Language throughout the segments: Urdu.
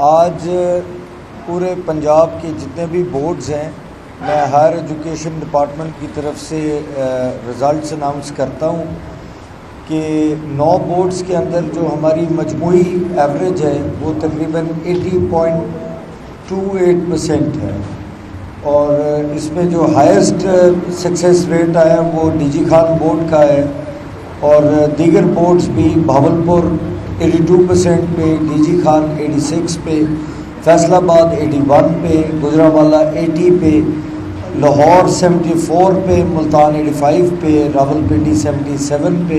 آج پورے پنجاب کے جتنے بھی بورڈز ہیں میں ہائر ایجوکیشن ڈپارٹمنٹ کی طرف سے رزلٹس اناؤنس کرتا ہوں کہ 9 بورڈز کے اندر جو ہماری مجموعی ایوریج ہے وہ تقریباً 80.28% ہے، اور اس میں جو ہائیسٹ سکسیس ریٹ آیا وہ ڈی جی خان بورڈ کا ہے، اور دیگر بورڈز بھی بھاولپور 82% پہ، ڈی جی خان 86 پہ، فیصل آباد 81 پہ، گجرانوالہ 80 پہ، لاہور 74 پہ، ملتان 85 پہ، راولپنڈی 77 پہ،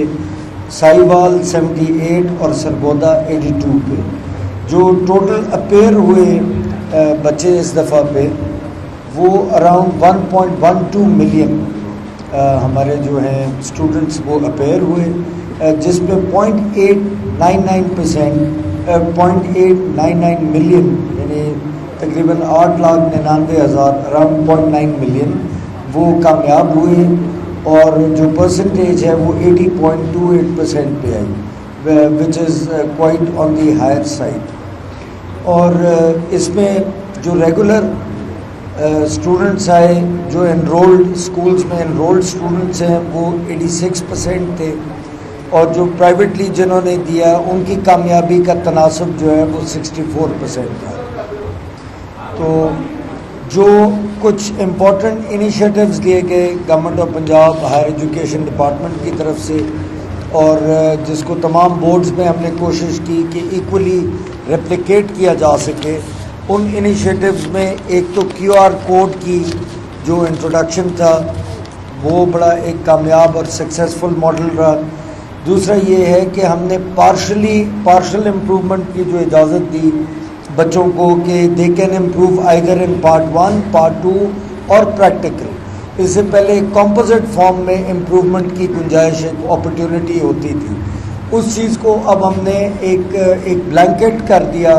ساہیوال 78 اور سرگودا 82 پہ۔ جو ٹوٹل اپیئر ہوئے بچے اس دفعہ پہ وہ اراؤنڈ 1.12 ملین ہمارے جو ہیں اسٹوڈنٹس وہ اپیئر ہوئے، جس پہ 0.899 ملین یعنی تقریباً 8,99,000 اراؤنڈ 0.9 ملین وہ کامیاب ہوئے، اور جو پرسنٹیج ہے وہ 80.28% پہ آئی، which is quite on the higher side. اور اس میں جو ریگولر اسٹوڈنٹس آئے، جو انرولڈ اسکولس میں انرولڈ اسٹوڈنٹس ہیں وہ 86% تھے، اور جو پرائیویٹلی جنہوں نے دیا ان کی کامیابی کا تناسب جو ہے وہ 64% تھا۔ تو جو کچھ امپورٹنٹ انیشیٹوز لیے گئے government of Punjab higher education department کی طرف سے، اور جس کو تمام بورڈز میں ہم نے کوشش کی کہ ایکولی ریپلیکیٹ کیا جا سکے، ان انیشیٹوز میں ایک تو کیو آر کوڈ کی جو انٹروڈکشن تھا وہ بڑا ایک کامیاب اور سکسیزفل ماڈل رہا۔ دوسرا یہ ہے کہ ہم نے پارشل امپرومنٹ کی جو اجازت دی بچوں کو کہ they can improve either in part 1، part 2 اور پریکٹیکل۔ اس سے پہلے کمپوزٹ فارم میں امپروومنٹ کی گنجائش ایک اپرچونٹی ہوتی تھی، اس چیز کو اب ہم نے ایک بلینکٹ کر دیا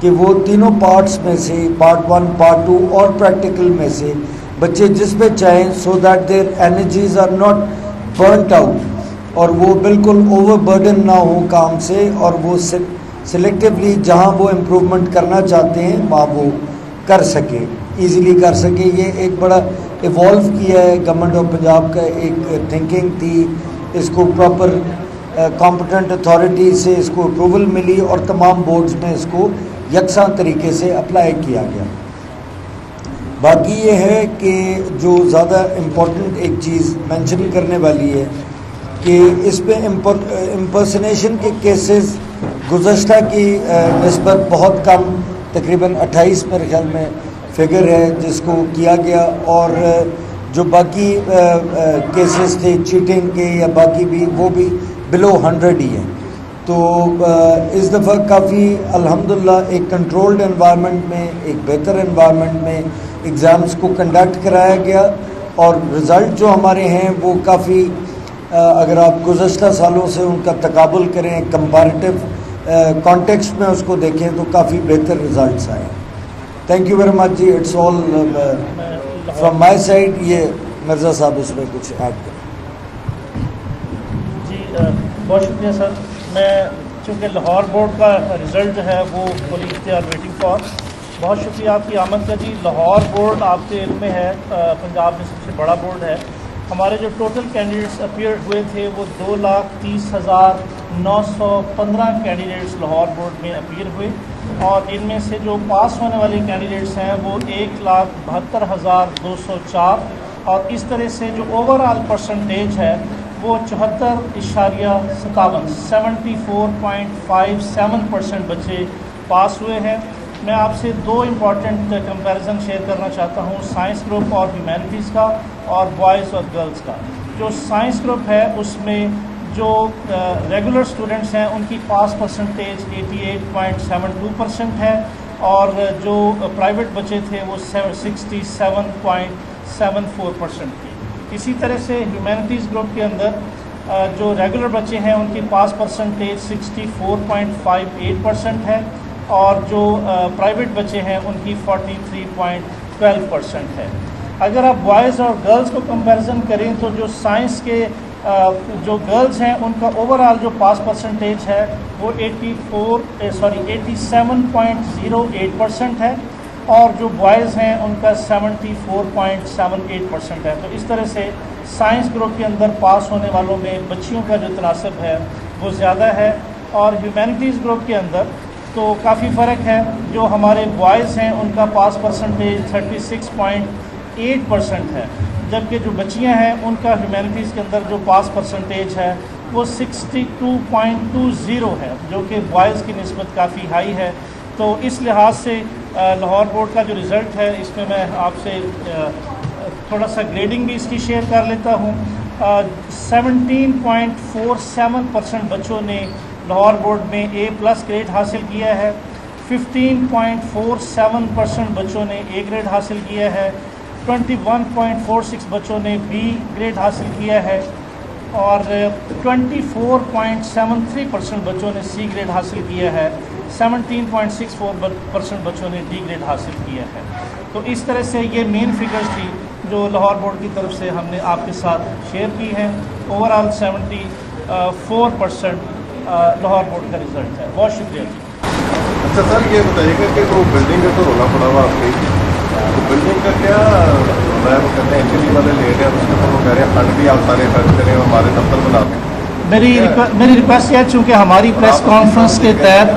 کہ وہ تینوں پارٹس میں سے پارٹ 1، پارٹ 2 اور پریکٹیکل میں سے بچے جس میں چاہیں، so that their energies are not burnt out, اور وہ بالکل اوور برڈن نہ ہو کام سے، اور وہ سلیکٹیولی جہاں وہ امپروومنٹ کرنا چاہتے ہیں وہاں وہ کر سکے، ایزیلی کر سکے۔ یہ ایک بڑا ایوالو کیا ہے گورنمنٹ آف پنجاب کا، ایک تھنکنگ تھی، اس کو پراپر کمپیٹنٹ اتھارٹی سے اس کو اپروول ملی، اور تمام بورڈز میں اس کو یکساں طریقے سے اپلائی کیا گیا۔ باقی یہ ہے کہ جو زیادہ امپورٹنٹ ایک چیز مینشن کرنے والی ہے کہ اس پہ امپرسنیشن کے کیسز گزشتہ کی نسبت بہت کم، تقریباً 28 میرے خیال میں فگر ہے جس کو کیا گیا، اور جو باقی کیسز تھے چیٹنگ کے یا باقی بھی وہ بھی بلو 100 ہی ہیں۔ تو اس دفعہ کافی الحمدللہ ایک کنٹرولڈ انوائرمنٹ میں، ایک بہتر انوائرمنٹ میں ایگزامز کو کنڈکٹ کرایا گیا، اور رزلٹ جو ہمارے ہیں وہ کافی، اگر آپ گزشتہ سالوں سے ان کا تقابل کریں، کمپیریٹیو کانٹیکسٹ میں اس کو دیکھیں تو کافی بہتر رزلٹس آئے ہیں۔ تھینک یو ویری مچ جی، it's all from my side. یہ مرزا صاحب اس میں کچھ ایڈ کریں۔ جی بہت شکریہ سر۔ میں چونکہ لاہور بورڈ کا رزلٹ جو ہے وہ فلی اختیار ویٹنگ فار، بہت شکریہ آپ کی آمد کا جی۔ لاہور بورڈ آپ کے علم میں ہے پنجاب میں سب سے بڑا بورڈ ہے۔ ہمارے جو ٹوٹل کینڈیڈیٹس اپیئر ہوئے تھے وہ 2,30,915 کینڈیڈیٹس لاہور بورڈ میں اپیئر ہوئے، اور ان میں سے جو پاس ہونے والے کینڈیڈیٹس ہیں وہ 1,72,204، اور اس طرح سے جو اوور آل پرسنٹیج ہے وہ 74.57 74.57% بچے پاس ہوئے ہیں۔ میں آپ سے 2 امپورٹنٹ کمپیریزن شیئر کرنا چاہتا ہوں، سائنس گروپ اور ہیومینٹیز کا، اور بوائز اور گرلز کا۔ جو سائنس گروپ ہے اس میں جو ریگولر اسٹوڈنٹس ہیں ان کی پاس پرسنٹیج 88.72% ہے، اور جو پرائیویٹ بچے تھے وہ 67.74% تھے۔ اسی طرح سے ہیومینٹیز گروپ کے اندر جو ریگولر بچے ہیں ان کی پاس پرسنٹیج 64.58% ہے، اور جو پرائیویٹ بچے ہیں ان کی 43.12% ہے۔ اگر آپ بوائز اور گرلز کو کمپیریزن کریں تو جو سائنس کے جو گرلز ہیں ان کا اوور آل جو پاس پرسنٹیج ہے وہ 87.08% ہے، اور جو بوائز ہیں ان کا 74.78% ہے۔ تو اس طرح سے سائنس گروپ کے اندر پاس ہونے والوں میں بچیوں کا جو تناسب ہے وہ زیادہ ہے، اور ہیومینٹیز گروپ کے اندر تو کافی فرق ہے۔ جو ہمارے بوائز ہیں ان کا پاس پرسنٹیج 36.8% ہے، جبکہ جو بچیاں ہیں ان کا ہیومینٹیز کے اندر جو پاس پرسنٹیج ہے وہ 62.20 ہے، جو کہ بوائز کی نسبت کافی ہائی ہے۔ تو اس لحاظ سے لاہور بورڈ کا جو رزلٹ ہے اس میں میں آپ سے تھوڑا سا گریڈنگ بھی اس کی شیئر کر لیتا ہوں۔ 17.47% بچوں نے لاہور بورڈ میں A+ گریڈ حاصل کیا ہے، 15.47% بچوں نے A گریڈ حاصل کیا ہے، 21.46 بچوں نے B گریڈ حاصل کیا ہے، اور 24.73% بچوں نے C گریڈ حاصل کیا ہے، 17.64% بچوں نے D گریڈ حاصل کیا ہے۔ تو اس طرح سے یہ مین فگرز تھی جو لاہور بورڈ کی طرف سے ہم نے آپ کے ساتھ شیئر کی ہیں۔ اوور آل 74% لاہور بورڈ کا رزلٹ ہے۔ بہت شکریہ جی۔ اچھا سر، یہ بتائیے گا کہ وہ بلڈنگ کا تو رولا پڑا ہوا آپ کی، تو بلڈنگ کا کیا وہ کہتے ہیں ایکچولی والے لیٹ ہے، اس کے اوپر وہ کہہ رہے ہیں فنڈ بھی آپ سارے خرچ کریں، ہمارے دفتر بنا دیں۔ میری ریکویسٹ ہے، چونکہ ہماری پریس کانفرنس کے تحت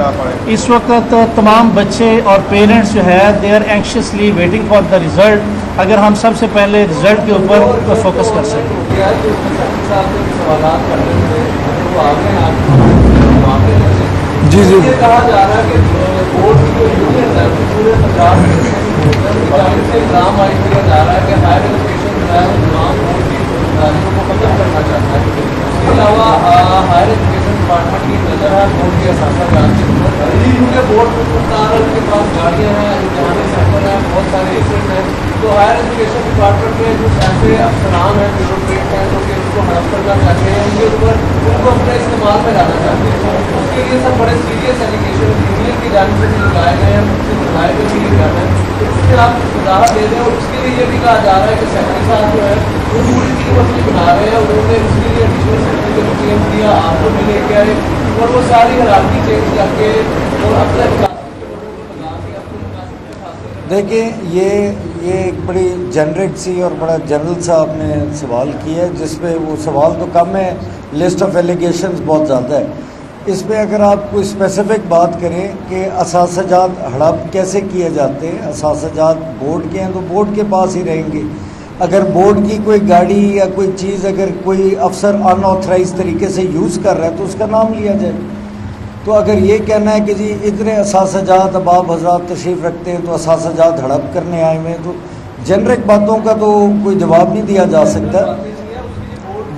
اس وقت تمام بچے اور پیرنٹس جو ہے they are anxiously waiting for the result, اگر ہم سب سے پہلے رزلٹ کے اوپر فوکس کر سکیں۔ جی جی کہا جا رہا ہے کہ بورڈ کی جو یونین ہے پورے پنجاب میں سے نام آئی کیا جا رہا ہے کہ ہائر ایجوکیشن جو ہے وہ تمام بورڈ کی ذمہ کو ختم کرنا چاہتا ہے۔ اس کے علاوہ ہائر ایجوکیشن ڈپارٹمنٹ کی نظر ہے بورڈ کے اثاثہ جات کے اوپر، کیونکہ بورڈ مختار ان کے پاس گاڑیاں ہیں، امتحانی سینٹر ہیں، بہت سارے ایسٹ ہیں، تو ہائر ایجوکیشن ڈپارٹمنٹ میں کچھ ایسے افسران ہیں بیوروکریٹ ہیں جو کہ اس کو ہڑپ کرنا چاہتے ہیں، ان کے اوپر ان کو اپنے استعمال میں لانا چاہتے ہیں۔ اس کے لیے سب بڑے سیریس ایلیگیشن یونین کی جانب سے لگائے گئے ہیں، ان سے بتائے گئے بھی جانا ہے، اس سے آپ وضاحت دے دیں۔ اور اس کے لیے یہ بھی کہا جا رہا ہے کہ سیکرٹری صاحب جو ہے وہ پوری ٹیم اپنی بنا رہے ہیں، انہوں نے اس کے لیے ایڈیشنل سیکرٹری کو چینج کیا، آپ کو بھی لے کے آئے اور وہ ساری حرارتی چینج کر کے اور اپنے دیکھیں یہ ایک بڑی جنرک سی اور بڑا جنرل سا آپ نے سوال کیا ہے، جس پہ وہ سوال تو کم ہے، لسٹ آف ایلیگیشنز بہت زیادہ ہے۔ اس پہ اگر آپ کوئی اسپیسیفک بات کریں کہ اثاثہ جات ہڑپ کیسے کیے جاتے ہیں، اثاثہ جات بورڈ کے ہیں تو بورڈ کے پاس ہی رہیں گے۔ اگر بورڈ کی کوئی گاڑی یا کوئی چیز اگر کوئی افسر ان آتھرائز طریقے سے یوز کر رہا ہے تو اس کا نام لیا جائے۔ تو اگر یہ کہنا ہے کہ جی اتنے اثاثہ جات اب آپ حضرات تشریف رکھتے ہیں تو اثاثہ جات ہڑپ کرنے آئے ہوئے ہیں، تو جنرک باتوں کا تو کوئی جواب نہیں دیا جا سکتا۔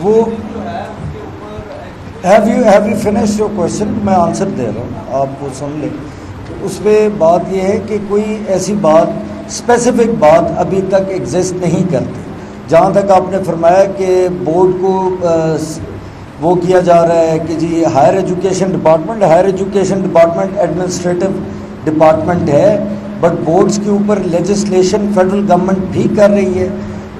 وہ have you finish your question? میں آنسر دے رہا ہوں، آپ وہ سن لیں۔ اس پہ بات یہ ہے کہ کوئی ایسی بات اسپیسیفک بات ابھی تک ایگزسٹ نہیں کرتی۔ جہاں تک آپ نے فرمایا کہ بورڈ کو وہ کیا جا رہا ہے کہ جی higher education department administrative department ہے، بٹ بورڈز کے اوپر لیجسلیشن فیڈرل گورنمنٹ بھی کر رہی ہے،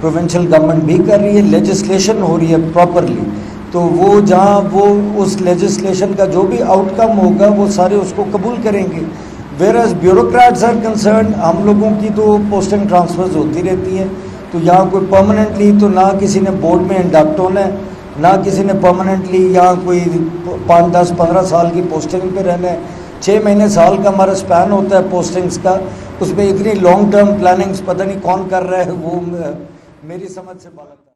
پروونشل گورنمنٹ بھی کر رہی ہے، لیجسلیشن ہو رہی ہے پراپرلی۔ تو وہ جہاں وہ اس لیجسلیشن کا جو بھی آؤٹ کم ہوگا وہ سارے اس کو قبول کریں گے۔ Whereas bureaucrats are concerned, ہم لوگوں کی تو پوسٹنگ ٹرانسفرز ہوتی رہتی ہیں، تو یہاں کوئی پرماننٹلی تو نہ کسی نے بورڈ میں انڈکٹ ہونا ہے، نہ کسی نے پرماننٹلی یہاں کوئی 5 10 15 سال کی پوسٹنگ پہ رہنا ہے۔ 6 مہینے سال کا ہمارا اسپین ہوتا ہے پوسٹنگز کا، اس میں اتنی لانگ ٹرم پلاننگز پتہ نہیں کون کر رہا ہے، وہ میری سمجھ سے باہر۔